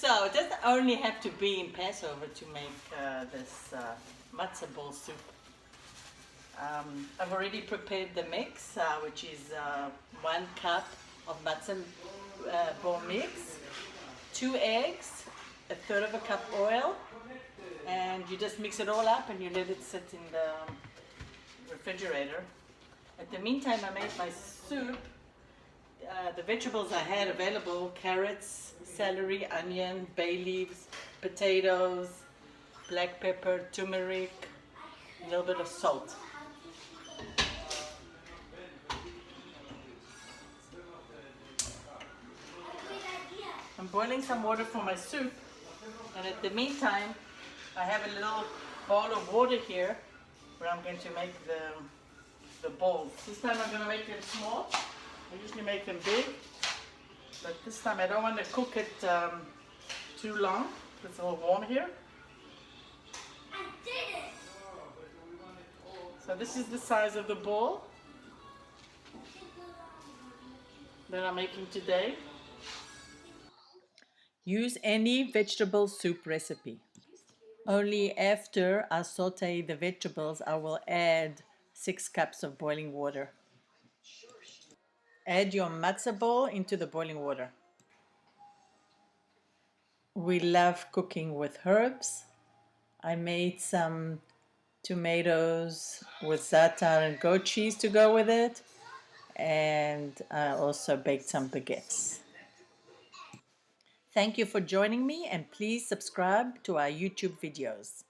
So it doesn't only have to be in Passover to make this matzah ball soup. I've already prepared the mix, which is 1 cup of matzah ball mix, 2 eggs, a third of a cup oil, and you just mix it all up and you let it sit in the refrigerator. At the meantime, I made my soup. The vegetables I had available: carrots, celery, onion, bay leaves, potatoes, black pepper, turmeric, a little bit of salt. I'm boiling some water for my soup, and at the meantime I have a little bowl of water here where I'm going to make the balls. This time I'm going to make them small. I usually make them big, but this time I don't want to cook it too long. It's a little warm here. I did it! So this is the size of the ball that I'm making today. Use any vegetable soup recipe. Only after I saute the vegetables, I will add 6 cups of boiling water. Add your matzah ball into the boiling water. We love cooking with herbs. I made some tomatoes with za'atar and goat cheese to go with it, and I also baked some baguettes. Thank you for joining me, and please subscribe to our YouTube videos.